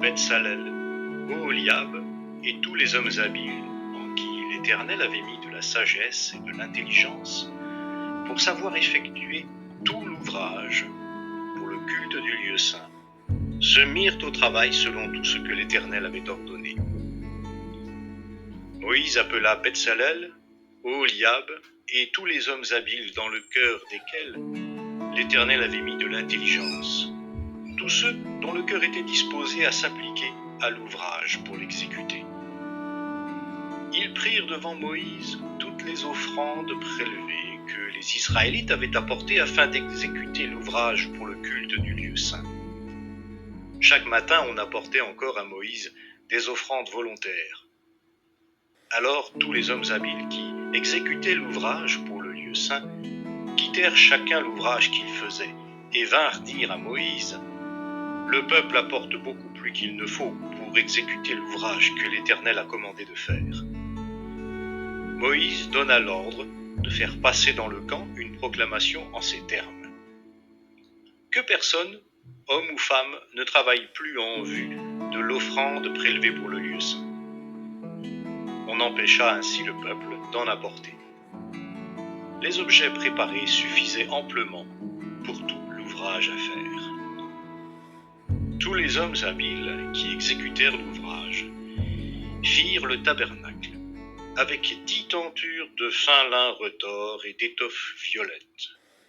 Betsalel, Oholiab et tous les hommes habiles en qui l'Éternel avait mis de la sagesse et de l'intelligence pour savoir effectuer tout l'ouvrage pour le culte du lieu saint, se mirent au travail selon tout ce que l'Éternel avait ordonné. Moïse appela Betsalel, Oholiab et tous les hommes habiles dans le cœur desquels l'Éternel avait mis de l'intelligence, tous ceux dont le cœur était disposé à s'appliquer à l'ouvrage pour l'exécuter. Ils prirent devant Moïse toutes les offrandes prélevées que les Israélites avaient apportées afin d'exécuter l'ouvrage pour le culte du lieu saint. Chaque matin, on apportait encore à Moïse des offrandes volontaires. Alors tous les hommes habiles qui exécutaient l'ouvrage pour le lieu saint quittèrent chacun l'ouvrage qu'ils faisaient et vinrent dire à Moïse : « Le peuple apporte beaucoup plus qu'il ne faut pour exécuter l'ouvrage que l'Éternel a commandé de faire. » Moïse donna l'ordre de faire passer dans le camp une proclamation en ces termes : « Que personne, homme ou femme, ne travaille plus en vue de l'offrande prélevée pour le lieu saint. » On empêcha ainsi le peuple d'en apporter. Les objets préparés suffisaient amplement pour tout l'ouvrage à faire. Tous les hommes habiles qui exécutèrent l'ouvrage firent le tabernacle avec 10 tentures de fin lin retors et d'étoffe violette,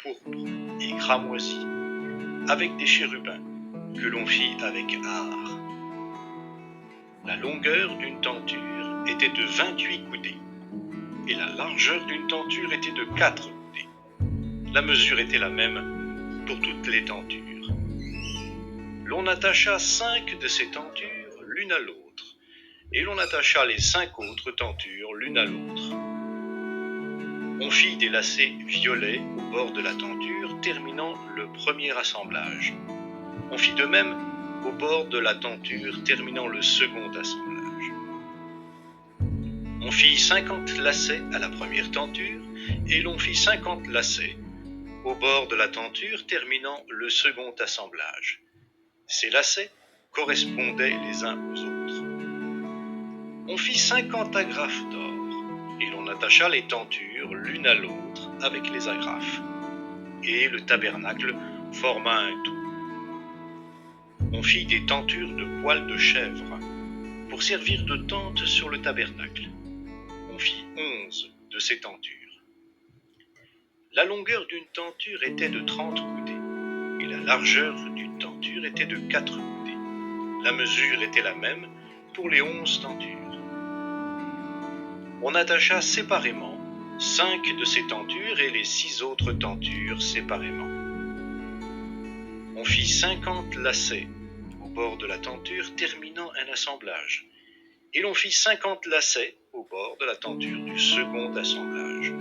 pourpre et cramoisie, avec des chérubins que l'on fit avec art. La longueur d'une tenture était de 28 coudées et la largeur d'une tenture était de 4 coudées. La mesure était la même pour toutes les tentures. L'on attacha 5 de ces tentures l'une à l'autre, et l'on attacha les 5 autres tentures l'une à l'autre. On fit des lacets violets au bord de la tenture, terminant le premier assemblage. On fit de même au bord de la tenture, terminant le second assemblage. On fit 50 lacets à la première tenture, et l'on fit 50 lacets au bord de la tenture, terminant le second assemblage. Ces lacets correspondaient les uns aux autres. On fit 50 agrafes d'or, et l'on attacha les tentures l'une à l'autre avec les agrafes. Et le tabernacle forma un tout. On fit des tentures de poils de chèvre pour servir de tente sur le tabernacle. On fit 11 de ces tentures. La longueur d'une tenture était de 30 coudées, et la largeur d'une tenture était de 4 coudées. La mesure était la même pour les 11 tentures. On attacha séparément 5 de ces tentures et les 6 autres tentures séparément. On fit 50 lacets au bord de la tenture, terminant un assemblage, et l'on fit 50 lacets au bord de la tenture du second assemblage.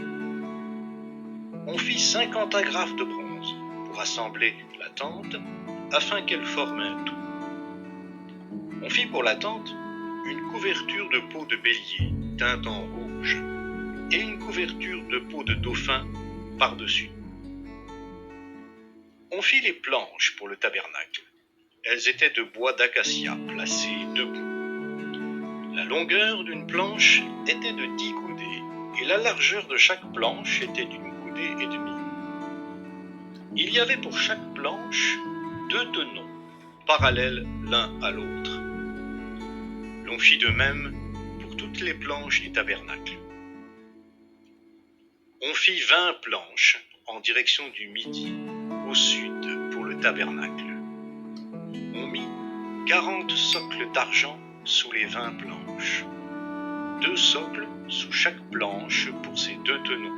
On fit 50 agrafes de bronze pour assembler la tente, afin qu'elle forme un tout. On fit pour la tente une couverture de peau de bélier teinte en rouge et une couverture de peau de dauphin par-dessus. On fit les planches pour le tabernacle. Elles étaient de bois d'acacia placées debout. La longueur d'une planche était de 10 coudées et la largeur de chaque planche était d'une coudée et demie. Il y avait pour chaque planche 2 tenons, parallèles l'un à l'autre. L'on fit de même pour toutes les planches du tabernacle. On fit 20 planches en direction du midi, au sud, pour le tabernacle. On mit 40 socles d'argent sous les 20 planches, 2 socles sous chaque planche pour ces 2 tenons.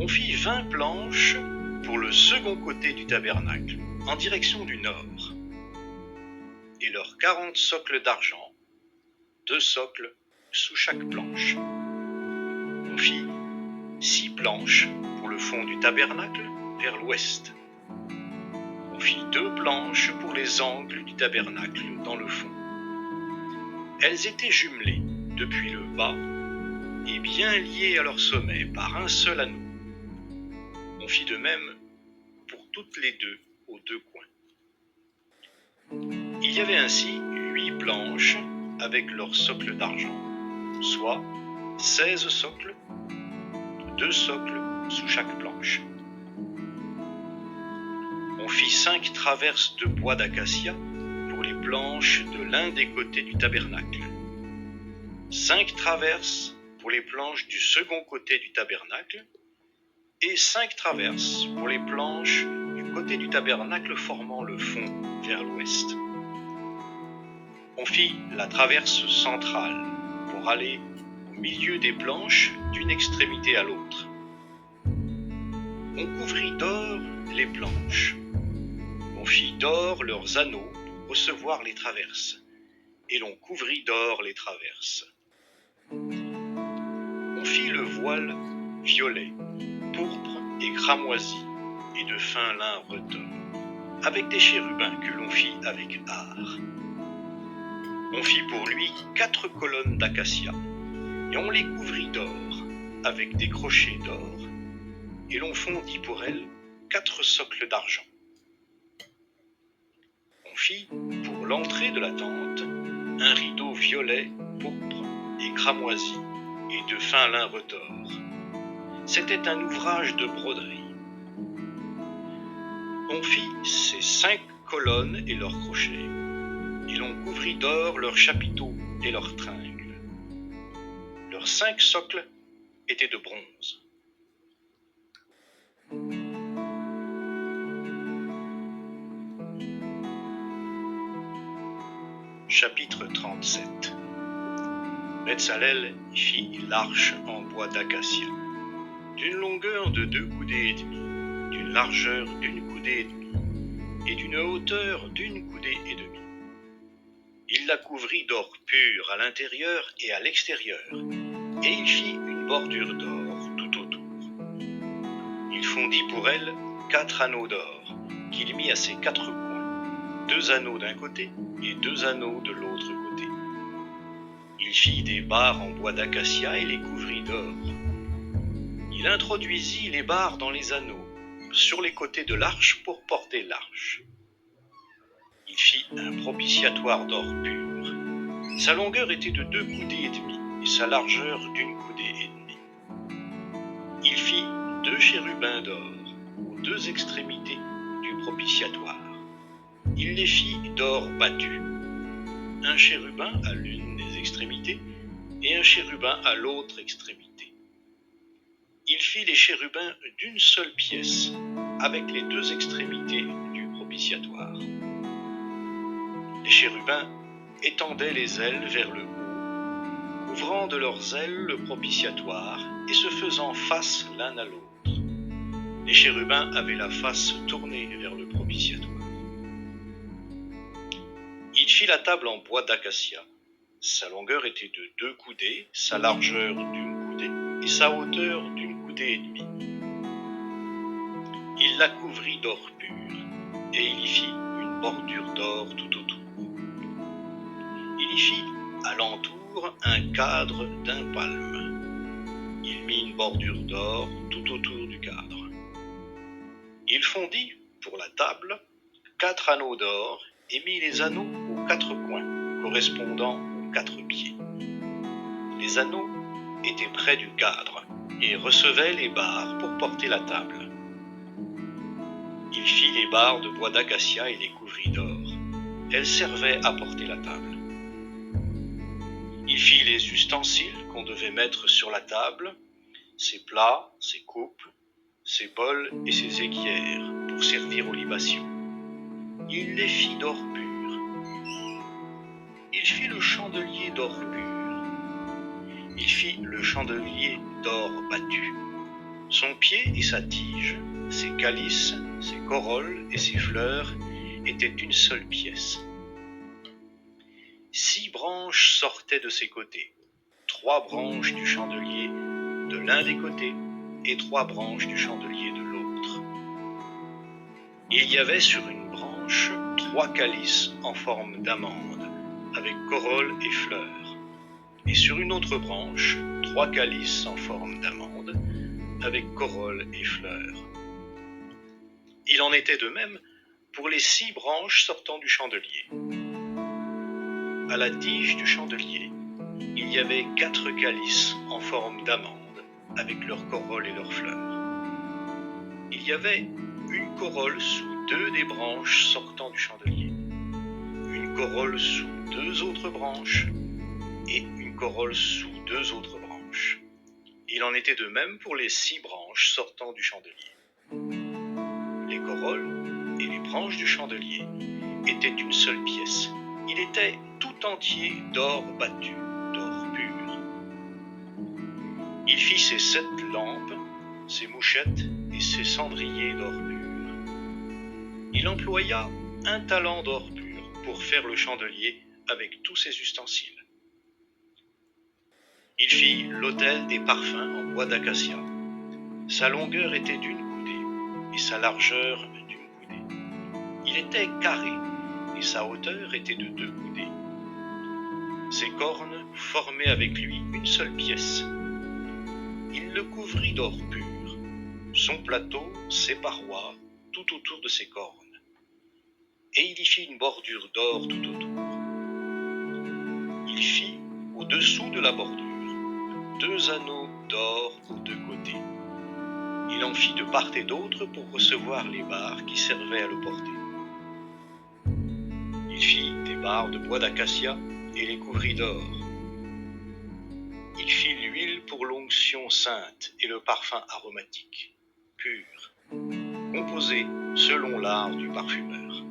On fit 20 planches pour le second côté du tabernacle, en direction du nord, et leurs 40 socles d'argent, 2 socles sous chaque planche. On fit 6 planches pour le fond du tabernacle vers l'ouest. On fit 2 planches pour les angles du tabernacle dans le fond. Elles étaient jumelées depuis le bas et bien liées à leur sommet par un seul anneau. On fit de même pour toutes les deux aux 2 coins. Il y avait ainsi 8 planches avec leurs socles d'argent, soit 16 socles, 2 socles sous chaque planche. On fit 5 traverses de bois d'acacia pour les planches de l'un des côtés du tabernacle, 5 traverses pour les planches du second côté du tabernacle, et 5 traverses pour les planches du côté du tabernacle formant le fond vers l'ouest. On fit la traverse centrale pour aller au milieu des planches d'une extrémité à l'autre. On couvrit d'or les planches. On fit d'or leurs anneaux pour recevoir les traverses, et l'on couvrit d'or les traverses. On fit le voile violet, pourpre et cramoisi, et de fin lin retors, avec des chérubins que l'on fit avec art. On fit pour lui 4 colonnes d'acacia, et on les couvrit d'or, avec des crochets d'or, et l'on fondit pour elles 4 socles d'argent. On fit, pour l'entrée de la tente, un rideau violet, pourpre et cramoisi, et de fin lin retors. C'était un ouvrage de broderie. On fit ces 5 colonnes et leurs crochets, et l'on couvrit d'or leurs chapiteaux et leurs tringles. Leurs 5 socles étaient de bronze. Chapitre 37. Betzalel fit l'arche en bois d'acacia, d'une longueur de 2 coudées et demie, d'une largeur d'1 coudée et demie, et d'une hauteur d'1 coudée et demie. Il la couvrit d'or pur à l'intérieur et à l'extérieur, et il fit une bordure d'or tout autour. Il fondit pour elle 4 anneaux d'or, qu'il mit à ses 4 coins, 2 anneaux d'un côté et 2 anneaux de l'autre côté. Il fit des barres en bois d'acacia et les couvrit d'or. Il introduisit les barres dans les anneaux, sur les côtés de l'arche pour porter l'arche. Il fit un propitiatoire d'or pur. Sa longueur était de 2 coudées et demie, et sa largeur d'1 coudée et demie. Il fit 2 chérubins d'or aux 2 extrémités du propitiatoire. Il les fit d'or battu, un chérubin à l'une des extrémités et un chérubin à l'autre extrémité. Il fit les chérubins d'une seule pièce, avec les 2 extrémités du propitiatoire. Les chérubins étendaient les ailes vers le haut, couvrant de leurs ailes le propitiatoire et se faisant face l'un à l'autre. Les chérubins avaient la face tournée vers le propitiatoire. Il fit la table en bois d'acacia. Sa longueur était de 2 coudées, sa largeur d'1 coudée et sa hauteur d'1 coudée et demie. Il la couvrit d'or pur, et il y fit une bordure d'or tout autour. Il y fit à l'entour un cadre d'1 palme. Il mit une bordure d'or tout autour du cadre. Il fondit, pour la table, 4 anneaux d'or et mit les anneaux aux 4 coins, correspondant aux 4 pieds. Les anneaux étaient près du cadre et recevaient les barres pour porter la table. Il fit les barres de bois d'acacia et les couvrit d'or. Elles servaient à porter la table. Il fit les ustensiles qu'on devait mettre sur la table, ses plats, ses coupes, ses bols et ses équières pour servir aux libations. Il les fit d'or pur. Il fit le chandelier d'or pur. Il fit le chandelier d'or battu. Son pied et sa tige, ses calices, ses corolles et ses fleurs étaient d'une seule pièce. 6 branches sortaient de ses côtés, 3 branches du chandelier de l'un des côtés et 3 branches du chandelier de l'autre. Il y avait sur une branche 3 calices en forme d'amande, avec corolle et fleurs, et sur une autre branche 3 calices en forme d'amande, avec corolle et fleurs. Il en était de même pour les 6 branches sortant du chandelier. à la tige du chandelier, il y avait 4 calices en forme d'amande, avec leurs corolles et leurs fleurs. Il y avait une corolle sous 2 des branches sortant du chandelier, une corolle sous 2 autres branches et une corolle sous 2 autres branches. Il en était de même pour les 6 branches sortant du chandelier. Les corolles et les branches du chandelier étaient une seule pièce. Il était tout entier d'or battu, d'or pur. Il fit ses 7 lampes, ses mouchettes et ses cendriers d'or pur. Il employa 1 talent d'or pur pour faire le chandelier avec tous ses ustensiles. Il fit l'autel des parfums en bois d'acacia. Sa longueur était d'1 coudée et sa largeur d'1 coudée. Il était carré et sa hauteur était de 2 coudées. Ses cornes formaient avec lui une seule pièce. Il le couvrit d'or pur, son plateau, ses parois, tout autour de ses cornes. Et il y fit une bordure d'or tout autour. Il fit, au-dessous de la bordure, 2 anneaux d'or aux 2 côtés. Il en fit de part et d'autre pour recevoir les barres qui servaient à le porter. Il fit des barres de bois d'acacia et les couvrit d'or. Il fit l'huile pour l'onction sainte et le parfum aromatique, pur, composé selon l'art du parfumeur.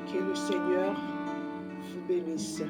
Que le Seigneur vous bénisse.